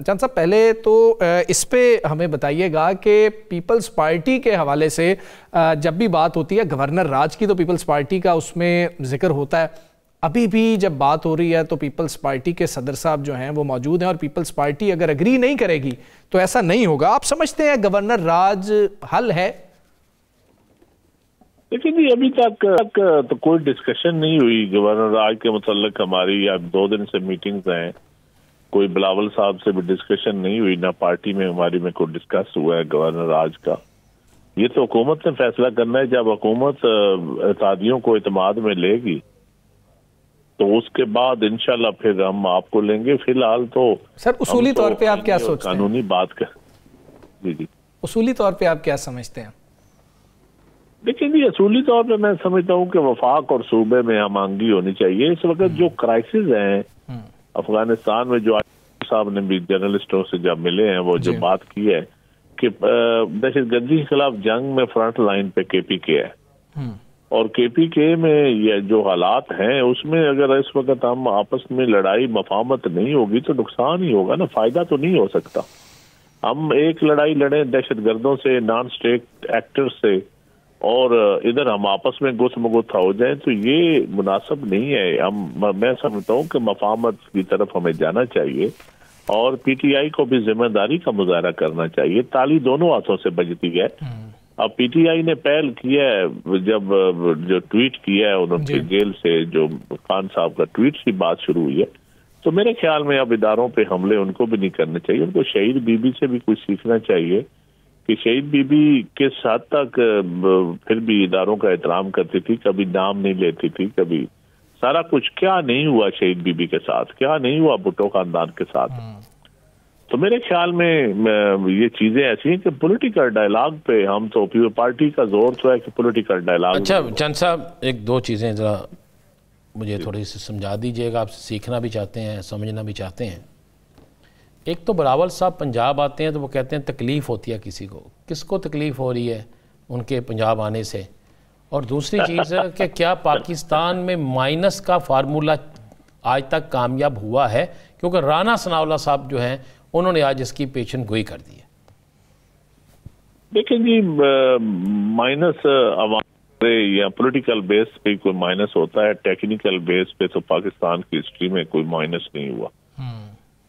چند صاحب پہلے تو اس پہ ہمیں بتائیے گا کہ پیپلز پارٹی کے حوالے سے جب بھی بات ہوتی ہے گورنر راج کی تو پیپلز پارٹی کا اس میں ذکر ہوتا ہے. ابھی بھی جب بات ہو رہی ہے تو پیپلز پارٹی کے صدر صاحب جو ہیں وہ موجود ہیں اور پیپلز پارٹی اگر اگری نہیں کرے گی تو ایسا نہیں ہوگا. آپ سمجھتے ہیں گورنر راج حل ہے؟ لیکن ابھی تک تو کوئی ڈسکشن نہیں ہوئی گورنر راج کے متعلق. ہماری اب 2 دن سے میٹنگز ہیں, کوئی بلاول صاحب سے بھی ڈسکشن نہیں ہوئی, نہ پارٹی میں ہماری میں کوئی ڈسکس ہوا ہے گورنر راج کا. یہ تو حکومت نے فیصلہ کرنا ہے. جب حکومت اتحادیوں کو اعتماد میں لے گی تو اس کے بعد انشاءاللہ پھر ہم آپ کو لیں گے. فی الحال تو سر اصولی طور پہ آپ کیا سوچتے ہیں؟ قانونی بات کا جی اصولی طور پہ آپ کیا سمجھتے ہیں؟ لیکن اصولی طور پہ میں سمجھتا ہوں کہ وفاق اور صوبے میں ہم آہنگی ہونی چاہیے. اس وقت جو کرائسس ہیں افغانستان میں, جو صاحب نے بھی جرنلسٹوں سے جب ملے ہیں وہ جو بات کی ہے کہ دہشت گردی کے خلاف جنگ میں فرنٹ لائن پہ کے پی کے ہے, اور کے پی کے میں یہ جو حالات ہیں اس میں اگر اس وقت ہم آپس میں لڑائی مفاہمت نہیں ہوگی تو نقصان ہی ہوگا نا, فائدہ تو نہیں ہو سکتا. ہم ایک لڑائی لڑیں دہشت گردوں سے, نان اسٹیٹ ایکٹر سے, اور ادھر ہم آپس میں گت مگت ہو جائیں تو یہ مناسب نہیں ہے. میں سمجھتا ہوں کہ مفاہمت کی طرف ہمیں جانا چاہیے اور پی ٹی آئی کو بھی ذمہ داری کا مظاہرہ کرنا چاہیے. تالی دونوں ہاتھوں سے بجتی ہے. اب پی ٹی آئی نے پہل کیا ہے, جب جو ٹویٹ کیا ہے انہوں نے جیل سے, جو خان صاحب کا ٹویٹ سے بات شروع ہوئی ہے, تو میرے خیال میں اب اداروں پہ حملے ان کو بھی نہیں کرنے چاہیے. ان کو شہید بی بی سے بھی کچھ سیکھنا چاہیے کہ شہید بی بی کس حد تک پھر بھی اداروں کا احترام کرتی تھی, کبھی نام نہیں لیتی تھی, کبھی سارا کچھ کیا نہیں ہوا شہید بی بی کے ساتھ, کیا نہیں ہوا بھٹو خاندان کے ساتھ. تو میرے خیال میں یہ چیزیں ایسی ہیں کہ پولیٹیکل ڈائلاگ پہ ہم تو پارٹی کا زور تو ہے کہ پولیٹیکل ڈائلاگ. اچھا چند صاحب, ایک دو چیزیں ذرا مجھے تھوڑی سی سمجھا دیجئے گا, آپ سے سیکھنا بھی چاہتے ہیں سمجھنا بھی چاہتے ہیں. ایک تو بلاول صاحب پنجاب آتے ہیں تو وہ کہتے ہیں تکلیف ہوتی ہے کسی کو, کس کو تکلیف ہو رہی ہے ان کے پنجاب آنے سے؟ اور دوسری چیز ہے کہ کیا پاکستان میں مائنس کا فارمولہ آج تک کامیاب ہوا ہے؟ کیونکہ رانا ثناء اللہ صاحب جو ہیں انہوں نے آج اس کی پیشن گوئی کر دی ہے. دیکھیں جی, مائنس عوام یا پولیٹیکل بیس پہ کوئی مائنس ہوتا ہے, ٹیکنیکل بیس پہ تو پاکستان کی ہسٹری میں کوئی مائنس نہیں ہوا.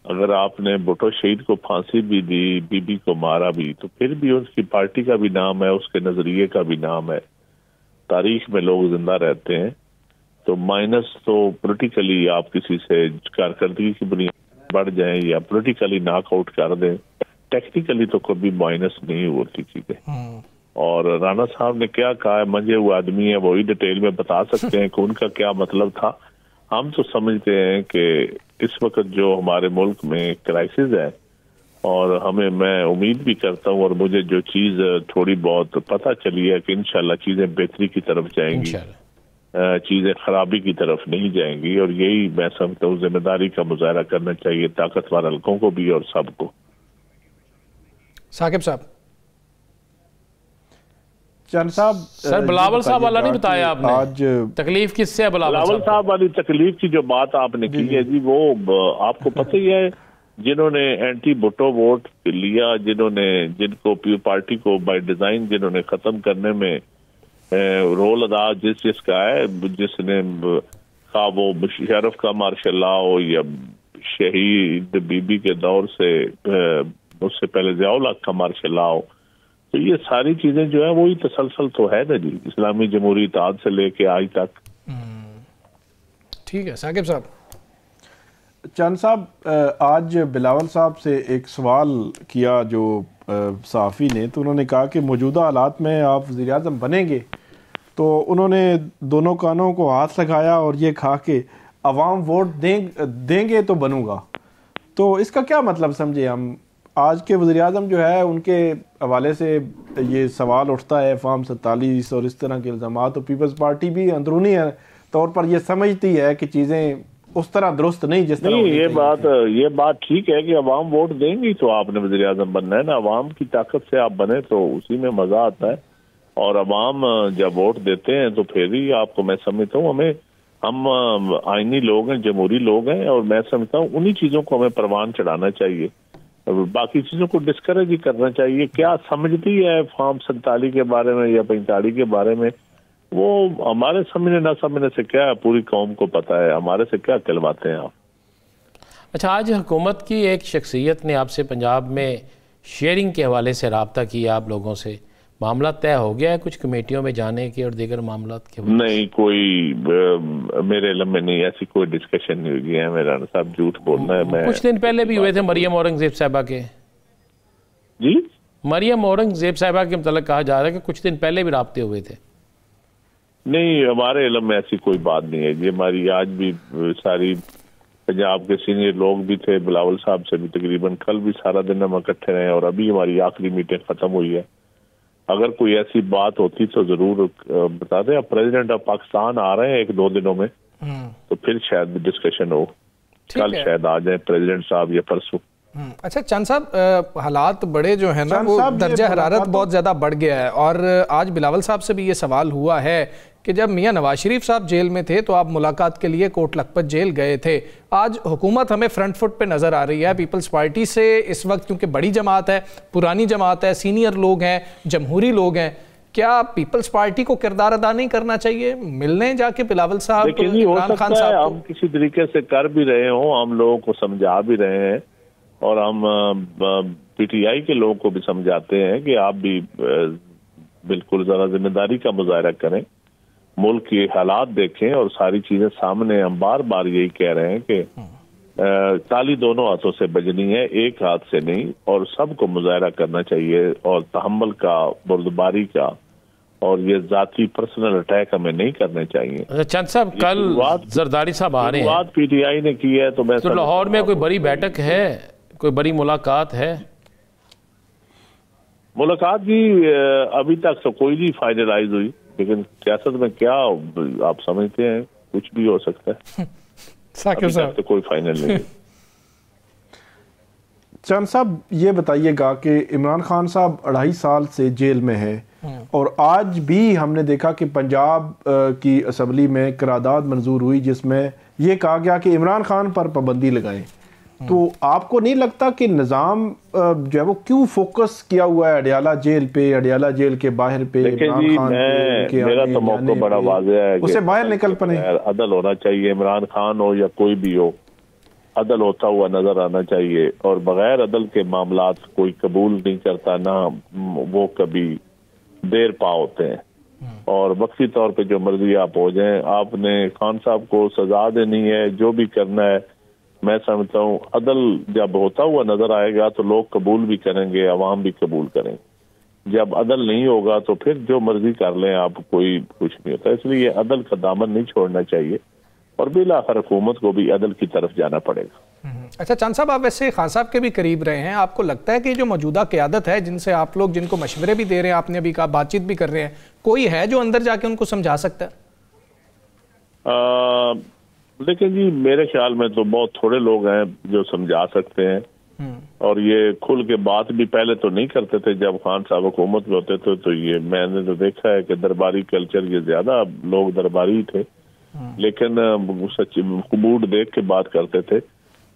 اگر آپ نے بھٹو شہید کو پھانسی بھی دی, بی بی کو مارا بھی, تو پھر بھی اس کی پارٹی کا بھی نام ہے, اس کے نظریے کا بھی نام ہے, تاریخ میں لوگ زندہ رہتے ہیں. تو مائنس تو پولیٹیکلی آپ کسی سے کارکردگی کی بنیاد بڑھ جائیں یا پولیٹیکلی ناک آؤٹ کر دیں, ٹیکنیکلی تو کبھی مائنس نہیں ہوتی چیزیں. اور رانا صاحب نے کیا کہا ہے, منجے ہوئے آدمی ہے, وہی ڈیٹیل میں بتا سکتے ہیں کہ ان کا کیا مطلب تھا. ہم تو سمجھتے ہیں کہ اس وقت جو ہمارے ملک میں کرائسس ہے, اور میں امید بھی کرتا ہوں, اور مجھے جو چیز تھوڑی بہت پتہ چلی ہے کہ انشاءاللہ چیزیں بہتری کی طرف جائیں گی, چیزیں خرابی کی طرف نہیں جائیں گی. اور یہی میں سمجھتا ہوں ذمہ داری کا مظاہرہ کرنا چاہیے طاقتور حلقوں کو بھی اور سب کو. ثاقب صاحب. چند صاحب, سر بلاول صاحب والا نہیں بتایا آپ نے, آج تکلیف کس سے ہے بلاول صاحب والی تکلیف کی جو بات آپ نے کی ہے جی, وہ آپ کو پتہ ہی ہے, جنہوں نے اینٹی بھٹو ووٹ لیا, جن کو پارٹی کو بائی ڈیزائن جنہوں نے ختم کرنے میں رول ادا جس کا ہے, جس نے خواہ وہ مشرف کا مارشل لا ہو یا شہید بی بی کے دور سے اس سے پہلے ضیاء الحق کا مارشل لا ہو, تو یہ ساری چیزیں جو ہیں وہی تسلسل تو ہے نا جی, اسلامی جمہوری اتحاد سے لے کے آج تک. ٹھیک ہے ثاقب صاحب. چند صاحب, آج بلاول صاحب سے ایک سوال کیا جو صحافی نے, تو انہوں نے کہا کہ موجودہ حالات میں آپ وزیر اعظم بنیں گے, تو انہوں نے دونوں کانوں کو ہاتھ لگایا اور یہ کہا کہ عوام ووٹ دیں گے تو بنوں گا. تو اس کا کیا مطلب سمجھے ہم؟ آج کے وزیر اعظم جو ہے ان کے حوالے سے یہ سوال اٹھتا ہے فارم 47 اور اس طرح کے الزامات, تو پیپلز پارٹی بھی اندرونی طور پر یہ سمجھتی ہے کہ چیزیں اس طرح درست نہیں جس طرح. یہ بات ٹھیک ہے کہ عوام ووٹ دیں گی تو آپ نے وزیر اعظم بننا ہے نا, عوام کی طاقت سے آپ بنے تو اسی میں مزہ آتا ہے. اور عوام جب ووٹ دیتے ہیں تو پھر ہی آپ کو, میں سمجھتا ہوں ہم آئینی لوگ ہیں, جمہوری لوگ ہیں, اور میں سمجھتا ہوں انہی چیزوں کو ہمیں پروان چڑھانا چاہیے باقی چیزوں کو ڈسکریج ہی کرنا چاہیے. کیا سمجھتی ہے فارم 47 کے بارے میں یا 45 کے بارے میں, وہ ہمارے سمجھنے نہ سمجھنے سے کیا ہے, پوری قوم کو پتہ ہے, ہمارے سے کیا کہلواتے ہیں آپ. اچھا, آج حکومت کی ایک شخصیت نے آپ سے پنجاب میں شیئرنگ کے حوالے سے رابطہ کیا آپ لوگوں سے, معاملہ طے ہو گیا ہے کچھ کمیٹیوں میں جانے کے اور دیگر معاملات کے؟ نہیں, کوئی میرے علم میں نہیں, ایسی کوئی ڈسکشن نہیں ہوئی ہے. میرا صاحب جھوٹ بولنا ہے. میں کچھ دن پہلے بھی ہوئے تھے مریم اورنگزیب صاحبہ کے. جی, مریم اورنگزیب صاحبہ کے متعلق کہا جا رہا ہے کہ کچھ دن پہلے بھی رابطے ہوئے تھے. نہیں, ہمارے علم میں ایسی کوئی بات نہیں ہے. یہ ہماری آج بھی ساری پنجاب کے سینئر لوگ بھی تھے, بلاول صاحب سے بھی تقریباً کل بھی سارا دن ہم اکٹھے رہے, اور ابھی ہماری آخری میٹنگ ختم ہوئی ہے. اگر کوئی ایسی بات ہوتی تو ضرور بتا دیں. اب پریزیڈنٹ آف پاکستان آ رہے ہیں 1-2 دنوں میں, تو پھر شاید ڈسکشن ہو. کل شاید آ جائیں پریزیڈنٹ صاحب یا پرسوں. اچھا چند صاحب, حالات بڑے جو ہیں نا, وہ درجہ حرارت بہت زیادہ بڑھ گیا ہے, اور آج بلاول صاحب سے بھی یہ سوال ہوا ہے کہ جب میاں نواز شریف صاحب جیل میں تھے تو آپ ملاقات کے لیے کوٹ لکھپت جیل گئے تھے. آج حکومت ہمیں فرنٹ فٹ پہ نظر آ رہی ہے پیپلز پارٹی سے اس وقت, کیونکہ بڑی جماعت ہے, پرانی جماعت ہے, سینئر لوگ ہیں, جمہوری لوگ ہیں. کیا پیپلز پارٹی کو کردار ادا نہیں کرنا چاہیے, ملنے جا کے بلاول صاحب, عمران خان صاحب کو؟ ہم کسی طریقے سے کر بھی رہے ہوں, ہم لوگوں کو سمجھا بھی رہے ہیں, اور ہم پی ٹی آئی کے لوگوں کو بھی سمجھاتے ہیں کہ آپ بھی بالکل ذرا ذمہ داری کا مظاہرہ کریں, ملک کے حالات دیکھیں, اور ساری چیزیں سامنے. ہم بار بار یہی کہہ رہے ہیں کہ تالی دونوں ہاتھوں سے بجنی ہے, ایک ہاتھ سے نہیں, اور سب کو مظاہرہ کرنا چاہیے, اور تحمل کا, بردباری کا, اور یہ ذاتی پرسنل اٹیک ہمیں نہیں کرنے چاہیے. چند صاحب, کل زرداری صاحب آ رہے ہیں, بات پی ٹی آئی نے کی ہے, تو لاہور میں کوئی بڑی بیٹھک ہے, کوئی بڑی ملاقات ہے؟ ملاقات بھی ابھی تک تو کوئی نہیں فائنلائز ہوئی, لیکن سیاست میں کیا آپ سمجھتے ہیں, کچھ بھی ہو سکتا ہے. ابھی تک تو کوئی فائنل نہیں. چند صاحب یہ بتائیے گا کہ عمران خان صاحب 2.5 سال سے جیل میں ہے, اور آج بھی ہم نے دیکھا کہ پنجاب کی اسمبلی میں قرارداد منظور ہوئی جس میں یہ کہا گیا کہ عمران خان پر پابندی لگائیں. تو آپ کو نہیں لگتا کہ نظام جو ہے وہ کیوں فوکس کیا ہوا ہے اڈیالہ جیل پہ, اڈیالہ جیل کے باہر پہ, عمران خان پہ, میرا تو موقع بڑا واضح ہے, اسے باہر نکل پڑے. عدل ہونا چاہیے, عمران خان ہو یا کوئی بھی ہو, عدل ہوتا ہوا نظر آنا چاہیے, اور بغیر عدل کے معاملات کوئی قبول نہیں کرتا, نہ وہ کبھی دیر پا ہوتے ہیں, اور وقتی طور پہ جو مرضی آپ ہو جائیں. آپ نے خان صاحب کو سزا دینی ہے, جو بھی کرنا ہے, میں سمجھتا ہوں عدل جب ہوتا ہوا نظر آئے گا تو لوگ قبول بھی کریں گے, عوام بھی قبول کریں گے. جب عدل نہیں ہوگا تو پھر جو مرضی کر لیں آپ, کوئی کچھ نہیں ہوتا. اس لیے عدل کا دامن نہیں چھوڑنا چاہیے, اور بالآخر حکومت کو بھی عدل کی طرف جانا پڑے گا. اچھا چند صاحب, آپ ویسے خان صاحب کے بھی قریب رہے ہیں, آپ کو لگتا ہے کہ جو موجودہ قیادت ہے, جن سے آپ لوگ, جن کو مشورے بھی دے رہے ہیں, آپ نے ابھی کہا بات چیت بھی کر رہے ہیں, کوئی ہے جو اندر جا کے ان کو سمجھا سکتا ہے؟ لیکن جی میرے خیال میں تو بہت تھوڑے لوگ ہیں جو سمجھا سکتے ہیں, اور یہ کھل کے بات بھی پہلے تو نہیں کرتے تھے جب خان صاحب حکومت میں ہوتے تھے. تو یہ میں نے تو دیکھا ہے کہ درباری کلچر, یہ زیادہ لوگ درباری تھے, لیکن سچ قبول دیکھ کے بات کرتے تھے.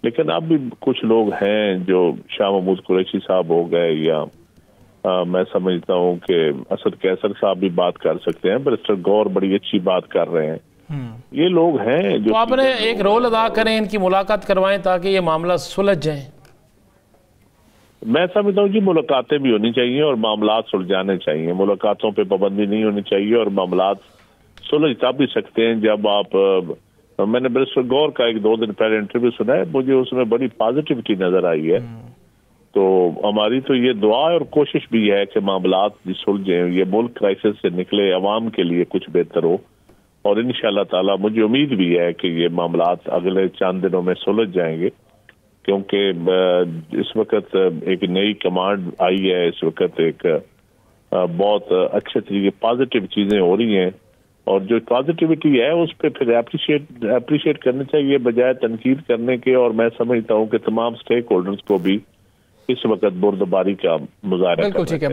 لیکن اب بھی کچھ لوگ ہیں جو شاہ محمود قریشی صاحب ہو گئے, یا میں سمجھتا ہوں کہ اسد قیصر صاحب بھی بات کر سکتے ہیں, برسٹر گور بڑی اچھی بات کر رہے ہیں. یہ لوگ ہیں جو, تو آپ نے ایک رول ادا کریں, ان کی ملاقات کروائیں تاکہ یہ معاملہ سلجھ جائیں. میں سمجھتا ہوں جی ملاقاتیں بھی ہونی چاہیے اور معاملات سلجھانے چاہیے. ملاقاتوں پہ پابندی نہیں ہونی چاہیے, اور معاملات سلجھ تب بھی سکتے ہیں جب آپ, میں نے برسٹر گور کا 1-2 دن پہلے انٹرویو سنا ہے, مجھے اس میں بڑی پازیٹیوٹی نظر آئی ہے. تو ہماری تو یہ دعا اور کوشش بھی ہے کہ معاملات سلجھیں, یہ ملک کرائسس سے نکلے, عوام کے لیے کچھ بہتر ہو, اور انشاءاللہ تعالی مجھے امید بھی ہے کہ یہ معاملات اگلے چند دنوں میں سلجھ جائیں گے, کیونکہ اس وقت ایک نئی کمانڈ آئی ہے, اس وقت ایک بہت اچھے طریقے پازیٹیو چیزیں ہو رہی ہیں, اور جو پازیٹیوٹی ہے اس پہ پھر اپریشیٹ کرنا چاہیے بجائے تنقید کرنے کے. اور میں سمجھتا ہوں کہ تمام سٹیک ہولڈرز کو بھی اس وقت بردباری کا مظاہرہ کرنا چاہیے.